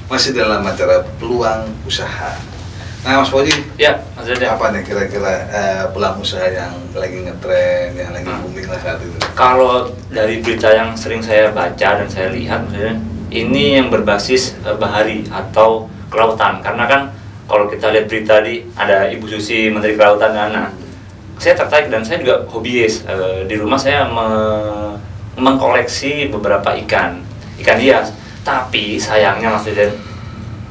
masih dalam acara peluang usaha. Nah, Mas Fauzi, Ya, Mas Dede. apa nih kira-kira peluang usaha yang lagi ngetren, yang lagi booming lah saat ini? Kalau dari berita yang sering saya baca dan saya lihat, maksudnya ini yang berbasis bahari atau kelautan. Karena kan kalau kita lihat berita ada Ibu Susi, Menteri Kelautan dan Anak. Saya tertarik dan saya juga hobiis. Di rumah saya mengkoleksi beberapa ikan hias. Tapi sayangnya Mas Dede,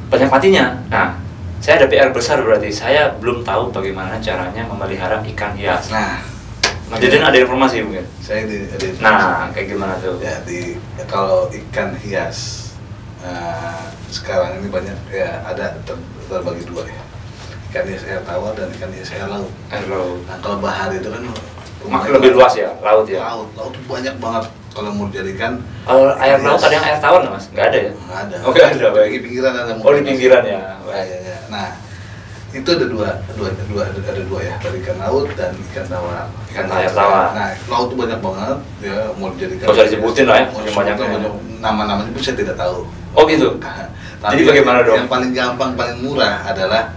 banyak matinya. Nah, saya ada PR besar berarti. Saya belum tahu bagaimana caranya memelihara ikan hias. Nah, Mas Deden ada informasi mungkin? saya ada informasi. Nah, kayak gimana tuh? Ya, kalau ikan hias sekarang ini banyak ya, ada terbagi dua ya, ikan hias air tawar dan ikan hias air laut. Air laut. Nah, kalau bahari itu kan Lebih luas ya, laut ya? Laut tuh banyak banget kalau mau dijadikan. Kalau air laut ada yang air tawar nggak Mas? Nggak ada ya? Nggak ada. Oh, nggak ada, baik. Di pinggiran ada. Oh, di pinggiran ya. Ya. Nah, itu ada dua ya, dari ikan laut dan ikan tawar. Air tawar. Nah, laut tuh banyak banget ya, mau dijadikan. Nggak usah disebutin lah ya, Mau banyaknya. banyak nama-namanya pun saya tidak tahu. Oh gitu? Tapi Jadi bagaimana dong? Yang paling gampang, paling murah adalah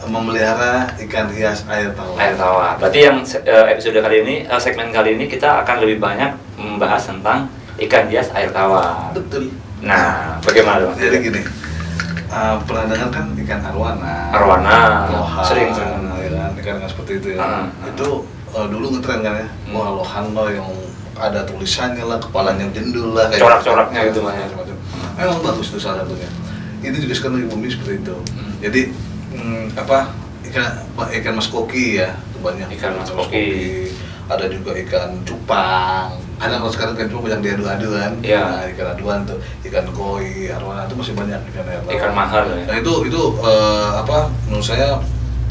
memelihara ikan hias air tawar. Air tawar. Berarti yang episode kali ini, segmen kali ini kita akan lebih banyak membahas tentang ikan hias air tawar. Betul. Nah, bagaimana dong? Jadi gini, pernah dengar kan ikan arwana? Arwana. Lohan, Sering. Ya kan, ikan seperti itu ya. Itu dulu ngetren kan ya. Wah, lohan loh yang ada tulisannya lah, kepalanya jendul lah, kayak Corak-coraknya gitu Mas. Memang bagus tuh salah satunya. Ini juga sekarang lagi booming seperti itu. Jadi ikan mas koki ya, itu banyak. Ikan mas koki. Ada juga ikan cupang. Karena kalau sekarang ikan cupang banyak diadu-adu kan. Iya. Nah, ikan aduan tuh, ikan koi, arwana itu masih banyak ikan air tawar. Ikan mahal ya. Nah itu menurut saya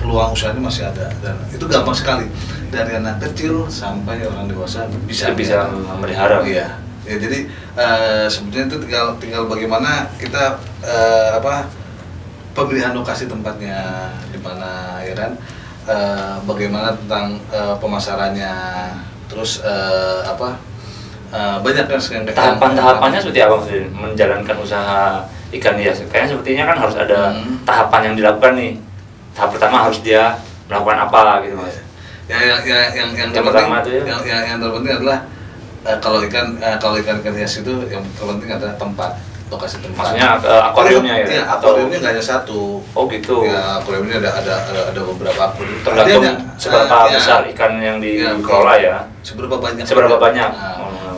peluang usahanya masih ada dan itu gampang sekali, dari anak kecil sampai orang dewasa bisa memelihara. Iya. Ya, jadi sebetulnya itu tinggal bagaimana kita pemilihan lokasi tempatnya di mana ya kan, bagaimana tentang pemasarannya, terus banyak kan sekarang tahapannya seperti apa sih menjalankan usaha ikan hias? Kayaknya sepertinya kan harus ada tahapan yang dilakukan nih. Tahap pertama harus dia melakukan apa gitu Mas? Yang pertama itu yang terpenting adalah kalau ikan hias itu yang terpenting adalah tempat, lokasi tempat. Maksudnya akuariumnya ya? Iya, akuariumnya nggak hanya satu. Oh gitu. Ya, akuariumnya ada beberapa akuarium. Tergantung seberapa besar ikan yang dikelola ya. Seberapa banyak.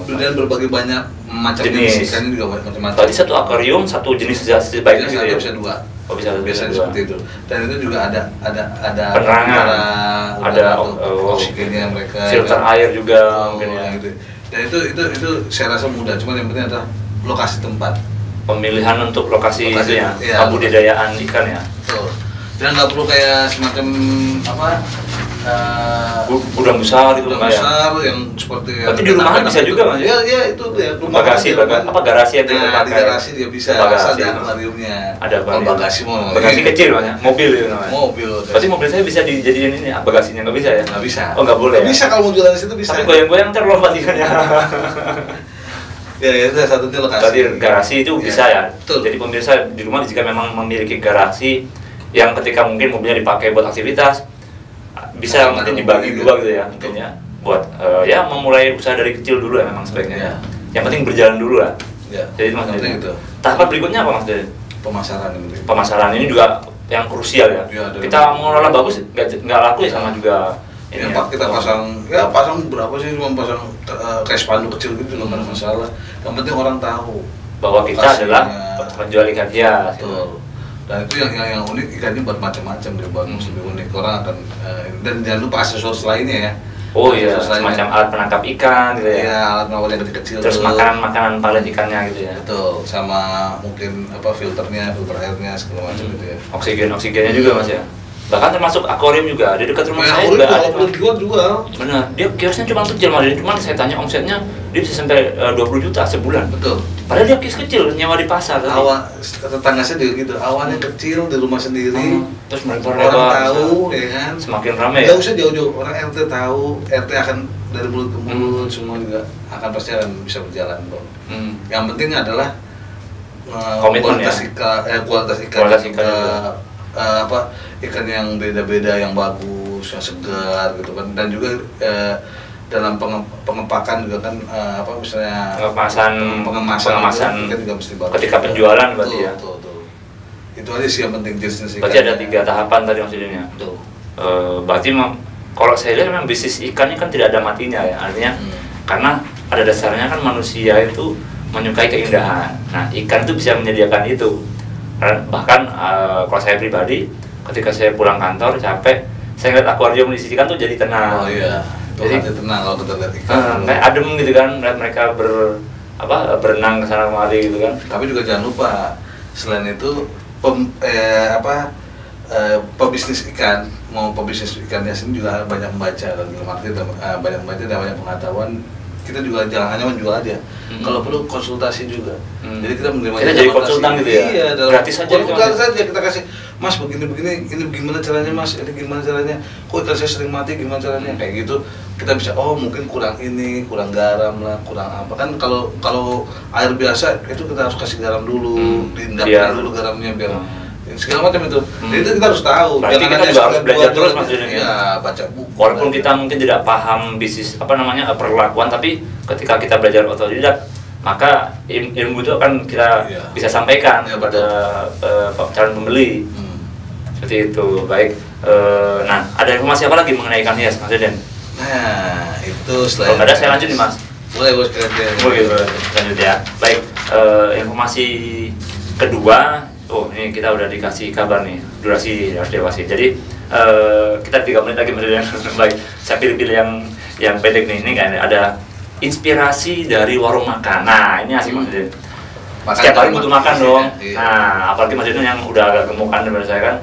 Dan berbagai banyak macam jenis ikannya juga macam-macam. Tadi satu akuarium satu jenis sebaiknya gitu ya? Bisa dua. Oh, biasanya seperti itu. Dan itu juga ada penerangan, ada oksigennya mereka. Filter air juga mungkin ya. Gitu. Dan itu saya rasa mudah. Cuma yang penting adalah lokasi tempat. Pemilihan untuk lokasi itu ya, iya, pembudidayaan ikan ya. Betul. Dan nggak perlu kayak semacam gudang besar itu gudang besar yang seperti. Berarti di rumahan bisa juga Mas? Ya itu ya. Bagasi garasi yang dia pakai. Di garasi dia bisa. Ada akuariumnya. Ada akuarium. Bagasi kecil Mas, mobil itu namanya. Mobil. Berarti mobil saya bisa dijadiin ini bagasinya, nggak bisa ya? Nggak bisa. Oh nggak boleh. Bisa kalau mau jualan di situ bisa. Tapi goyang-goyang ntar lompat ikannya. Ya itu satunya lokasi. Berarti garasi itu bisa ya. Betul. Jadi pemirsa di rumah jika memang memiliki garasi yang ketika mungkin mobilnya dipakai buat aktivitas, bisa mungkin dibagi dua gitu ya, mungkin ya, buat ya memulai usaha dari kecil dulu ya memang sebaiknya. Ya. Yang penting berjalan dulu lah. Ya. Jadi Mas Dede, itu. Tahapan berikutnya apa Mas Dede? Pemasaran ini. Pemasaran ini juga yang krusial ya. Kita mengelola bagus nggak laku ya sama juga. Ini kita pasang berapa sih, cuma pasang kayak spanduk kecil gitu nggak ada masalah. Yang penting orang tahu bahwa kita adalah penjual ikan hias. Betul. Dan itu yang unik, ikannya buat macam-macam, dia bagus, lebih unik. Orang akan dan jangan lupa aksesoris lainnya ya. Oh iya, semacam alat penangkap ikan gitu ya. Iya, alat penangkap yang kecil. Terus makanan palet ikannya gitu ya. Betul, sama mungkin filter airnya segala macam gitu ya. Oksigennya juga Mas ya. Bahkan termasuk akuarium juga di dekat rumah saya juga ada. Jual. Benar, dia kiosnya cuma kecil Mas. Cuma saya tanya omsetnya dia bisa sampai 20 juta sebulan. Betul. Padahal dia kios kecil nyewa di pasar. Tetangga saya juga gitu, awalnya kecil di rumah sendiri. Terus orang melebar tahu ya kan. Semakin ramai. Nggak usah jauh-jauh, orang RT tahu, RT akan dari mulut ke mulut semua juga akan pasti akan bisa berjalan kok. Yang penting adalah komitmen ya. Kualitas ikan Kualitas juga, ikan ikan yang beda-beda, yang bagus, yang segar gitu kan, dan juga dalam pengepakan juga kan, misalnya pengemasan kan juga mesti bagus. ketika penjualan berarti ya. Tuh. Itu aja sih yang penting jenis ikan. Berarti ada 3 tahapan tadi maksudnya. Tuh. Berarti kalau saya lihat memang bisnis ikan ini kan tidak ada matinya ya, artinya karena pada dasarnya kan manusia itu menyukai keindahan. Nah, ikan itu bisa menyediakan itu. Bahkan kalau saya pribadi, ketika saya pulang kantor capek, saya lihat akuarium di sisi ikan tuh jadi tenang. Oh iya. Jadi tenang kalau kita lihat ikan. Kayak adem gitu kan, lihat mereka berenang ke sana kemari gitu kan. Tapi juga jangan lupa, selain itu pebisnis ikan, pebisnis ikannya sendiri juga banyak membaca, dan dalam arti banyak membaca dan banyak pengetahuan. Kita juga jangan hanya menjual aja, kalau perlu konsultasi juga. Jadi kita menerima kita jadi konsultan gitu ya. Iya, gratis aja. Gratis aja kita kasih, Mas begini, ini gimana caranya Mas, ini gimana caranya, kok ikan saya sering mati, gimana caranya, kayak gitu. Kita bisa, mungkin kurang ini, kurang garam lah, kurang apa kan. Kalau air biasa itu kita harus kasih garam dulu, diendapkan dulu garamnya biar segala macam itu. Jadi itu kita harus tahu. Berarti kita juga harus belajar terus maksudnya. Iya, baca buku. Walaupun kita mungkin tidak paham bisnis perlakuan, tapi ketika kita belajar otodidak, maka ilmu itu akan kita bisa sampaikan kepada calon pembeli. Seperti itu. Baik. Nah, ada informasi apa lagi mengenai ikan hias, Mas Deden? Nah, itu selain. Kalau ada saya lanjut nih, Mas. Boleh sekalian. Boleh lanjut ya. Baik. Informasi kedua. Ini kita udah dikasih kabar nih, durasi harus dewasa. Jadi kita 3 menit lagi menurut. Baik, saya pilih-pilih yang pendek nih. Ini kan ada inspirasi dari warung makan. Nah, ini asik Mas Deden. Setiap hari butuh makan dong. Iya. Nah, apalagi Mas Deden yang udah agak gemukan daripada saya kan.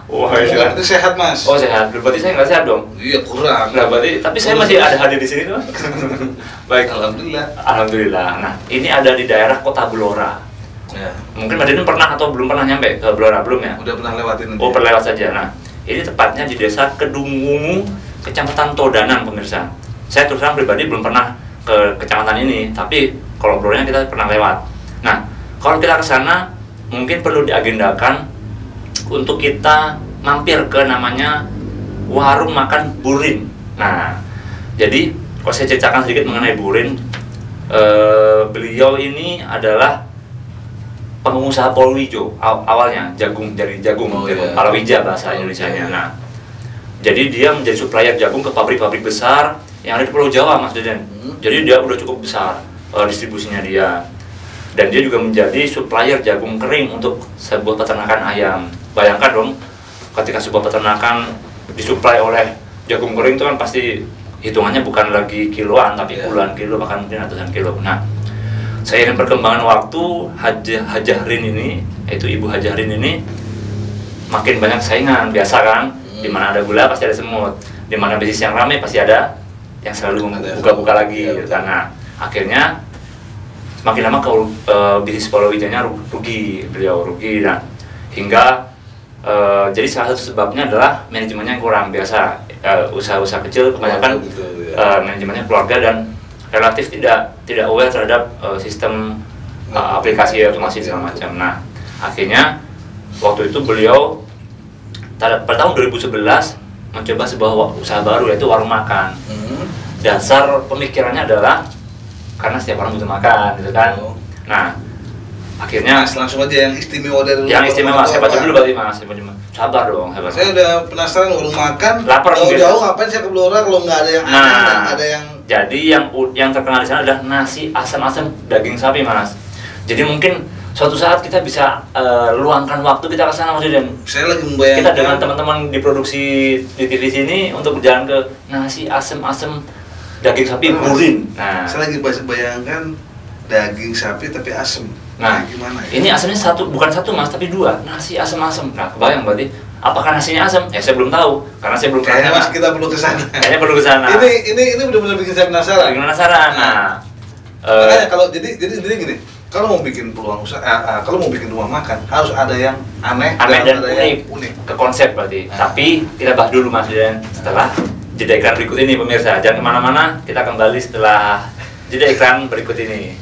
Wah, itu sehat Mas. Oh sehat, berarti saya nggak sehat dong? Iya kurang. Nah, berarti, tapi saya masih ada hadir di sini tuh. Baik. Alhamdulillah. Nah, ini ada di daerah Kota Blora. Ya. Mungkin Mas Deden pernah atau belum pernah nyampe ke Blora, belum ya? Udah pernah lewatin. Oh, pernah lewat saja. Nah, ini tepatnya di desa Kedungungu, Kecamatan Todanan, pemirsa. Saya terus terang pribadi belum pernah ke kecamatan ini, tapi kalau Bloranya kita pernah lewat. Nah, kalau kita ke sana, mungkin perlu diagendakan untuk kita mampir ke namanya warung makan Burin. Nah, jadi kalau saya ceritakan sedikit mengenai Burin, beliau ini adalah pengusaha palawija awalnya, jadi jagung palawija bahasa Indonesianya. Nah, jadi dia menjadi supplier jagung ke pabrik-pabrik besar yang ada di Pulau Jawa, Mas Deden. Jadi dia udah cukup besar distribusinya dia, dan dia juga menjadi supplier jagung kering untuk sebuah peternakan ayam. Bayangkan dong, ketika sebuah peternakan disuplai oleh jagung kering itu kan pasti hitungannya bukan lagi kiloan, tapi puluhan kilo, bahkan mungkin ratusan kilo. Nah, seiring perkembangan waktu, Hajahrin ini, yaitu Ibu Hajahrin ini makin banyak saingan, biasa kan? Dimana ada gula pasti ada semut, dimana bisnis yang ramai pasti ada yang selalu buka-buka lagi. Nah, akhirnya semakin lama bisnis palawijanya rugi, beliau rugi. Nah, hingga jadi salah satu sebabnya adalah manajemennya yang kurang biasa. Usaha-usaha kecil kebanyakan manajemennya keluarga dan relatif tidak aware terhadap sistem aplikasi otomasi segala macam. Nah, akhirnya waktu itu beliau pada tahun 2011 mencoba sebuah usaha baru, yaitu warung makan. Dasar pemikirannya adalah karena setiap orang butuh makan, gitu kan. Nah, akhirnya Mas, langsung aja yang istimewa dari yang istimewa. Saya baca dulu berarti Mas. Sabar dong, sabar. Saya udah penasaran warung makan. Lapar jauh ngapain saya ke Blora kalau nggak ada yang ada yang. Jadi yang terkenal di sana adalah nasi asam-asam daging sapi, Mas. Jadi mungkin suatu saat kita bisa luangkan waktu kita ke sana, Mas Deden. Saya lagi membayangkan kita dengan teman-teman di produksi di TV sini untuk berjalan ke nasi asam-asam daging sapi Burin. Nah, saya lagi bayangkan daging sapi tapi asam. Nah, gimana ya? Ini asamnya bukan satu Mas, tapi 2. Nasi asam-asam. Nah, kebayang berarti apakah nasinya asam? Ya saya belum tahu, karena saya belum pernah. Mas, kita perlu ke sana. Kayaknya perlu ke sana. Ini benar-benar bikin saya penasaran. Bikin penasaran. Nah, makanya kalau jadi gini, kalau mau bikin peluang usaha, kalau mau bikin rumah makan harus ada yang aneh dan unik. Ke konsep berarti. Tapi kita bahas dulu Mas dan setelah jeda iklan berikut ini, pemirsa. Jangan kemana-mana, kita kembali setelah jeda iklan berikut ini.